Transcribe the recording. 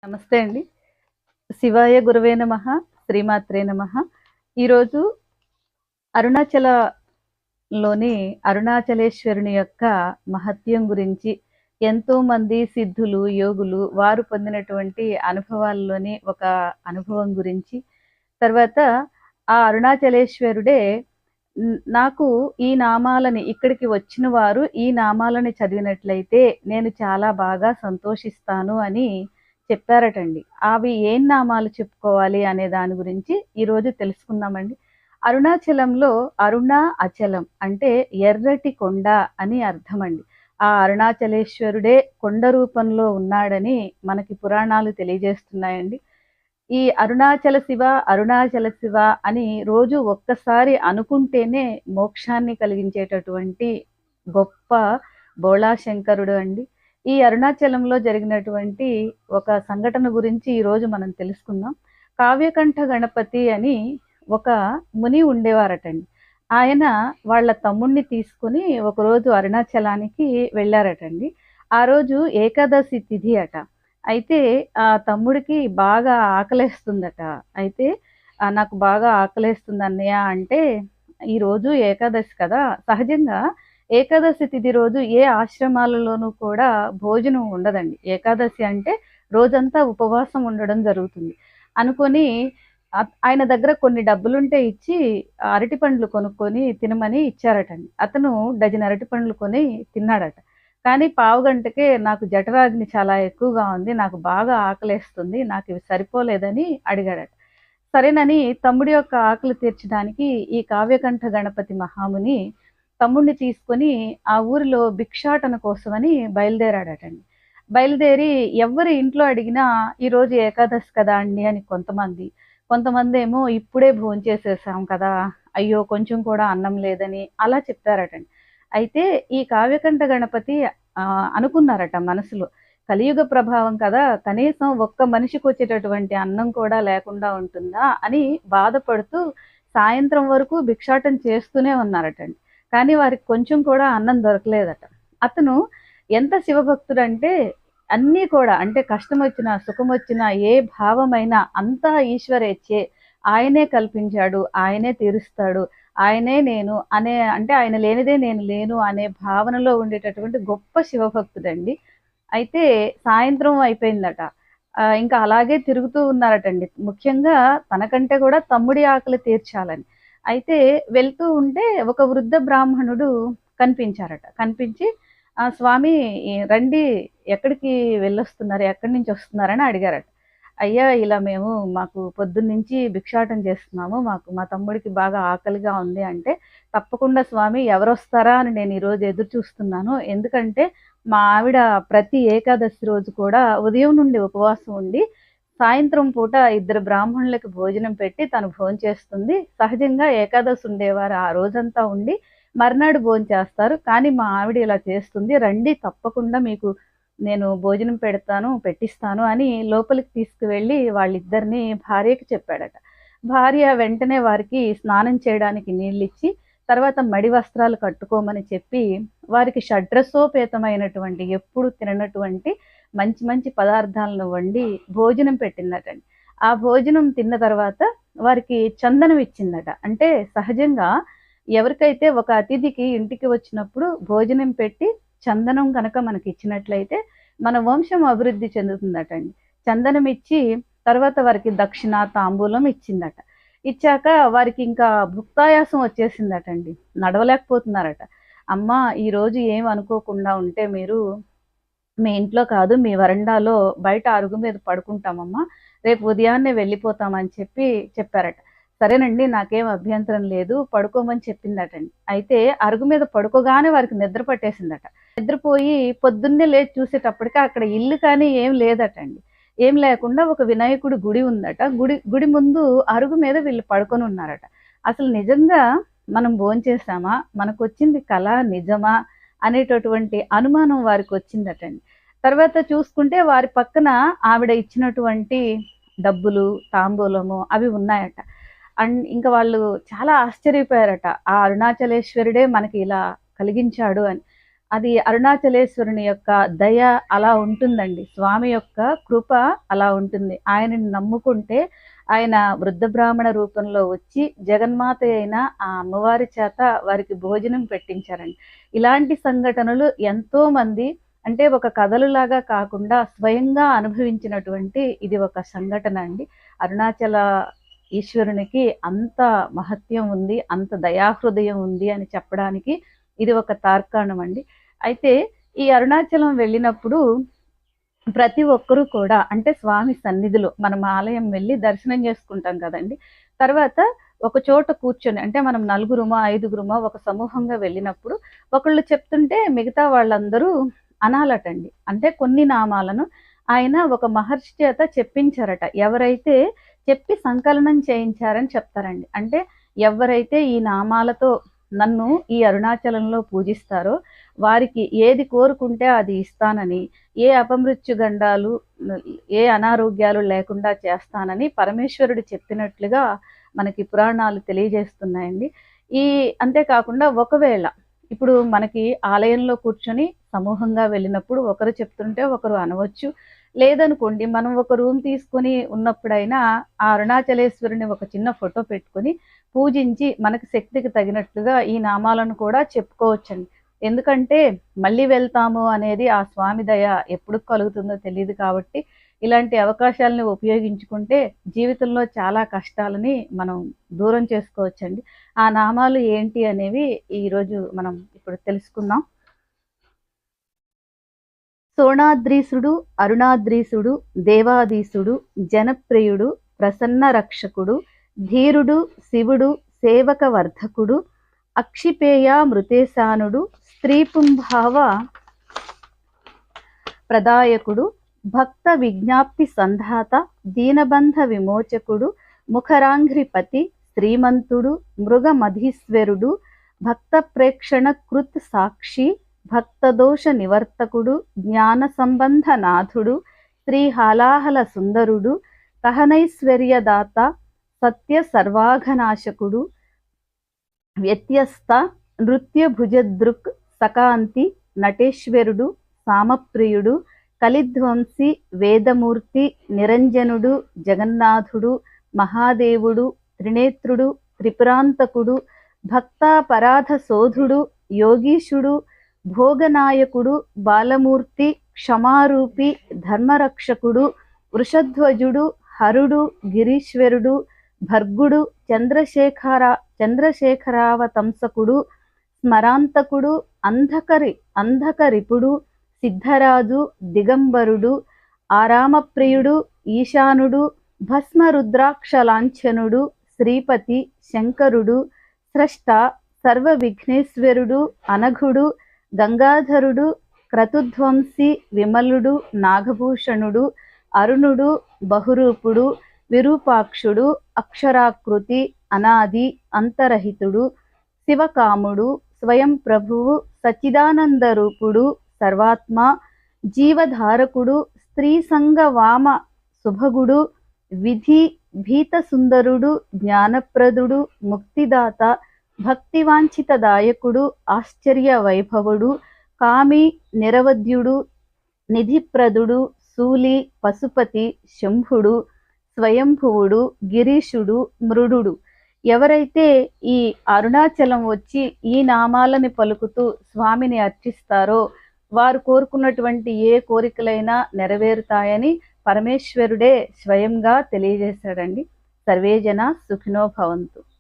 నమస్తే అండి. శివాయ గురవే నమః, శ్రీమాత్రే నమః. ఈరోజు అరుణాచలలోని అరుణాచలేశ్వరుని యొక్క మహత్యం గురించి, ఎంతోమంది సిద్ధులు, యోగులు వారు పొందినటువంటి అనుభవాల్లోని ఒక అనుభవం గురించి, తర్వాత ఆ అరుణాచలేశ్వరుడే నాకు ఈ నామాలని ఇక్కడికి వచ్చిన వారు ఈ నామాలని చదివినట్లయితే నేను చాలా బాగా సంతోషిస్తాను అని చెప్పారటండి. అవి ఏం నామాలు చెప్పుకోవాలి అనే దాని గురించి ఈరోజు తెలుసుకుందామండి. అరుణాచలంలో అరుణ అచలం అంటే ఎర్రటి కొండ అని అర్థమండి. ఆ అరుణాచలేశ్వరుడే కొండ రూపంలో ఉన్నాడని మనకి పురాణాలు తెలియజేస్తున్నాయండి. ఈ అరుణాచల శివ అని రోజు ఒక్కసారి అనుకుంటేనే మోక్షాన్ని కలిగించేటటువంటి గొప్ప బోళాశంకరుడు అండి. ఈ అరుణాచలంలో జరిగినటువంటి ఒక సంఘటన గురించి ఈరోజు మనం తెలుసుకుందాం. కావ్యకంఠ గణపతి అని ఒక ముని ఉండేవారటండి. ఆయన వాళ్ళ తమ్ముణ్ణి తీసుకుని ఒకరోజు అరుణాచలానికి వెళ్ళారటండి. ఆ రోజు ఏకాదశి తిథి అట. అయితే ఆ తమ్ముడికి బాగా ఆకలేస్తుందట. అయితే నాకు బాగా ఆకలేస్తుంది అన్నయ్య అంటే, ఈరోజు ఏకాదశి కదా! సహజంగా ఏకాదశి తిథి రోజు ఏ ఆశ్రమాలలోనూ కూడా భోజనం ఉండదండి. ఏకాదశి అంటే రోజంతా ఉపవాసం ఉండడం జరుగుతుంది. అనుకోని ఆయన దగ్గర కొన్ని డబ్బులుంటే ఇచ్చి అరటిపండ్లు కొనుక్కొని తినమని ఇచ్చారటండి. అతను డజన్ అరటిపండ్లు కొని తిన్నాడట. కానీ పావుగంటకే నాకు జఠరాగ్ని చాలా ఎక్కువగా ఉంది. నాకు బాగా ఆకలేస్తుంది. నాకివి సరిపోలేదని అడిగాడట. సరేనని తమ్ముడి యొక్క ఆకలి తీర్చడానికి ఈ కావ్యకంఠ గణపతి మహాముని తమ్ముడిని తీసుకొని ఆ ఊరిలో భిక్షాటన కోసమని బయలుదేరాడటండి. బయలుదేరి ఎవ్వరి ఇంట్లో అడిగినా ఈరోజు ఏకాదశి కదా అండి అని కొంతమందేమో ఇప్పుడే భోంచేసేసాం కదా, అయ్యో కొంచెం కూడా అన్నం లేదని అలా చెప్పారటండి. అయితే ఈ కావ్యకంఠ గణపతి అనుకున్నారట మనసులో, కలియుగ ప్రభావం కదా, కనీసం ఒక్క మనిషికి వచ్చేటటువంటి అన్నం కూడా లేకుండా ఉంటుందా అని బాధపడుతూ సాయంత్రం వరకు భిక్షాటన చేస్తూనే ఉన్నారటండి. కానీ వారికి కొంచెం కూడా అన్నం దొరకలేదట. అతను ఎంత శివభక్తుడంటే అన్నీ కూడా, అంటే కష్టం వచ్చినా సుఖం వచ్చినా ఏ భావమైనా అంతా ఈశ్వరేచ్ఛే, ఆయనే కల్పించాడు, ఆయనే తీరుస్తాడు, ఆయనే నేను అనే, అంటే ఆయన లేనిదే నేను లేను అనే భావనలో ఉండేటటువంటి గొప్ప శివభక్తుడండి. అయితే సాయంత్రం అయిపోయిందట. ఇంకా అలాగే తిరుగుతూ ఉన్నారటండి. ముఖ్యంగా తనకంటే కూడా తమ్ముడి ఆకలి తీర్చాలని. అయితే వెళ్తూ ఉంటే ఒక వృద్ధ బ్రాహ్మణుడు కనిపించారట. కనిపించి స్వామి రండి, ఎక్కడికి వెళ్ళొస్తున్నారు, ఎక్కడి నుంచి వస్తున్నారని అడిగారట. అయ్యా ఇలా మాకు పొద్దున్నుంచి భిక్షాటన చేస్తున్నాము, మా తమ్ముడికి బాగా ఆకలిగా ఉంది అంటే, తప్పకుండా స్వామి ఎవరొస్తారా అని నేను ఈరోజు ఎదురు చూస్తున్నాను. ఎందుకంటే మా ఆవిడ ప్రతి ఏకాదశి రోజు కూడా ఉదయం నుండి ఉపవాసం ఉండి సాయంత్రం పూట ఇద్దరు బ్రాహ్మణులకి భోజనం పెట్టి తను భోంచేస్తుంది. సహజంగా ఏకాదశి ఉండేవారు ఆ రోజంతా ఉండి మర్నాడు భోంచేస్తారు. కానీ మా ఆవిడ ఇలా చేస్తుంది, రండి తప్పకుండా మీకు నేను భోజనం పెట్టిస్తాను అని లోపలికి తీసుకువెళ్ళి వాళ్ళిద్దరిని భార్యకి చెప్పాడట. భార్య వెంటనే వారికి స్నానం చేయడానికి నీళ్ళిచ్చి, తర్వాత మడి వస్త్రాలు కట్టుకోమని చెప్పి, వారికి షడ్రసోపేతమైనటువంటి ఎప్పుడు తిననటువంటి మంచి మంచి పదార్థాలను వండి భోజనం పెట్టిందటండి. ఆ భోజనం తిన్న తర్వాత వారికి చందనం ఇచ్చిందట. అంటే సహజంగా ఎవరికైతే ఒక అతిథికి ఇంటికి వచ్చినప్పుడు భోజనం పెట్టి చందనం కనుక మనకి ఇచ్చినట్లయితే మన వంశం అభివృద్ధి చెందుతుందటండి. చందనం ఇచ్చి తర్వాత వారికి దక్షిణ తాంబూలం ఇచ్చిందట. ఇచ్చాక వారికి ఇంకా భుక్తాయాసం వచ్చేసిందటండి. నడవలేకపోతున్నారట. అమ్మా ఈరోజు ఏం అనుకోకుండా ఉంటే మీరు మీ ఇంట్లో కాదు, మీ వరండాలో బయట అరుగు మీద పడుకుంటామమ్మా, రేపు ఉదయాన్నే వెళ్ళిపోతామని చెప్పారట. సరేనండి, నాకేం అభ్యంతరం లేదు, పడుకోమని చెప్పిందటండి. అయితే అరుగు మీద పడుకోగానే వారికి నిద్ర పట్టేసిందట. నిద్రపోయి పొద్దున్నే లేచి చూసేటప్పటికి అక్కడ ఇల్లు కానీ ఏం లేదటండి. ఏం లేకుండా ఒక వినాయకుడి గుడి ఉందట. గుడి ముందు అరుగు మీద వీళ్ళు పడుకొని ఉన్నారట. అసలు నిజంగా మనం భోంచేసామా, మనకొచ్చింది కళ నిజమా అనేటటువంటి అనుమానం వారికి వచ్చిందటండి. తర్వాత చూసుకుంటే వారి పక్కన ఆవిడ ఇచ్చినటువంటి డబ్బులు, తాంబూలము అవి ఉన్నాయట. అండ్ ఇంకా వాళ్ళు చాలా ఆశ్చర్యపోయారట. ఆ అరుణాచలేశ్వరుడే మనకి ఇలా కలిగించాడు అని. అది అరుణాచలేశ్వరుని యొక్క దయ అలా ఉంటుందండి. స్వామి యొక్క కృప అలా ఉంటుంది. ఆయనని నమ్ముకుంటే ఆయన వృద్ధ బ్రాహ్మణ రూపంలో వచ్చి జగన్మాత అయిన ఆ అమ్మవారి చేత వారికి భోజనం పెట్టించారండి. ఇలాంటి సంఘటనలు ఎంతో మంది అంటే ఒక కథలులాగా కాకుండా స్వయంగా అనుభవించినటువంటి ఇది ఒక సంఘటన అండి. అరుణాచల ఈశ్వరునికి అంత మహత్యం ఉంది, అంత దయాహృదయం ఉంది అని చెప్పడానికి ఇది ఒక తార్కాణం అండి. అయితే ఈ అరుణాచలం వెళ్ళినప్పుడు ప్రతి ఒక్కరూ కూడా అంటే స్వామి సన్నిధిలో మనం ఆలయం వెళ్ళి దర్శనం చేసుకుంటాం కదండి. తర్వాత ఒక చోట కూర్చొని అంటే మనం నలుగురుమో ఐదుగురుమో ఒక సమూహంగా వెళ్ళినప్పుడు ఒకళ్ళు చెప్తుంటే మిగతా వాళ్ళందరూ అనాలటండి. అంటే కొన్ని నామాలను ఆయన ఒక మహర్షి చేత చెప్పించారట. ఎవరైతే చెప్పి సంకలనం చేయించారని చెప్తారండి. అంటే ఎవరైతే ఈ నామాలతో నన్ను ఈ అరుణాచలంలో పూజిస్తారో వారికి ఏది కోరుకుంటే అది ఇస్తానని, ఏ అపమృత్యు గండాలు, ఏ అనారోగ్యాలు లేకుండా చేస్తానని పరమేశ్వరుడు చెప్పినట్లుగా మనకి పురాణాలు తెలియజేస్తున్నాయండి. అంతేకాకుండా ఒకవేళ ఇప్పుడు మనకి ఆలయంలో కూర్చొని సమూహంగా వెళ్ళినప్పుడు ఒకరు చెప్తుంటే ఒకరు అనవచ్చు. లేదనుకోండి మనం ఒక రూమ్ తీసుకొని ఉన్నప్పుడైనా ఆ అరుణాచలేశ్వరుని ఒక చిన్న ఫోటో పెట్టుకొని పూజించి మనకి శక్తికి తగినట్లుగా ఈ నామాలను కూడా చెప్పుకోవచ్చండి. ఎందుకంటే మళ్ళీ వెళ్తాము అనేది ఆ స్వామి దయ ఎప్పుడు కలుగుతుందో తెలియదు కాబట్టి ఇలాంటి అవకాశాలను ఉపయోగించుకుంటే జీవితంలో చాలా కష్టాలని మనం దూరం చేసుకోవచ్చండి. ఆ నామాలు ఏంటి అనేవి ఈరోజు మనం ఇప్పుడు తెలుసుకుందాం. సోణాద్రీసుడు, అరుణాద్రీసుడు, దేవాదీసుడు, జనప్రియుడు, ప్రసన్న రక్షకుడు, ధీరుడు, శివుడు, సేవక వర్ధకుడు, అక్షిపేయ మృతేశానుడు, స్త్రీపుంభావ ప్రదాయకుడు, భక్త విజ్ఞాప్తి సంధాత, దీనబంధ విమోచకుడు, ముఖరాంఘ్రిపతి, శ్రీమంతుడు, మృగమధీశ్వరుడు, భక్త ప్రేక్షణ కృత్ సాక్షి, భక్తదోష నివర్తకుడు, జ్ఞాన సంబంధ నాథుడు, శ్రీహాలాహల సుందరుడు, కహనైశ్వర్యదాత, సత్య సర్వాఘనాశకుడు, వ్యత్యస్త నృత్య భుజదృక్ సకాంతి, నటేశ్వరుడు, సామప్రియుడు, కలిధ్వంసి, వేదమూర్తి, నిరంజనుడు, జగన్నాథుడు, మహాదేవుడు, త్రినేత్రుడు, త్రిపురాంతకుడు, భక్తాపరాధ శోధుడు, యోగీశుడు, భోగనాయకుడు, బాలమూర్తి, క్షమారూపి, ధర్మరక్షకుడు, వృషధ్వజుడు, హరుడు, గిరీశ్వరుడు, భర్గుడు, చంద్రశేఖరావతంసకుడు, స్మరాంతకుడు, అంధకరిపుడు, సిద్ధరాజు, దిగంబరుడు, ఆరామప్రియుడు, ఈశానుడు, భస్మరుద్రాక్షలాంఛనుడు, శ్రీపతి, శంకరుడు, స్రష్ట, సర్వ విఘ్నేశ్వరుడు, అనఘుడు, గంగాధరుడు, క్రతుధ్వంసి, విమలుడు, నాగభూషణుడు, అరుణుడు, బహురూపుడు, విరూపాక్షుడు, అక్షరాకృతి, అనాది, అంతరహితుడు, శివకాముడు, స్వయం ప్రభువు, సచ్చిదానందరూపుడు, సర్వాత్మ, జీవధారకుడు, స్త్రీసంగ వామ సుభగుడు, విధి భీతసుందరుడు, జ్ఞానప్రదుడు, ముక్తిదాత, భక్తివాంఛితదాయకుడు, ఆశ్చర్య వైభవుడు, కామి, నిరవధ్యుడు, నిధిప్రదుడు, శూలి, పశుపతి, శంభుడు, స్వయంభువుడు, గిరీశుడు, మృడుడు. ఎవరైతే ఈ అరుణాచలం వచ్చి ఈ నామాలని పలుకుతూ స్వామిని అర్చిస్తారో వారు కోరుకున్నటువంటి ఏ కోరికలైనా నెరవేరుతాయని పరమేశ్వరుడే స్వయంగా తెలియజేశాడండి. సర్వేజన సుఖినో భవంతు.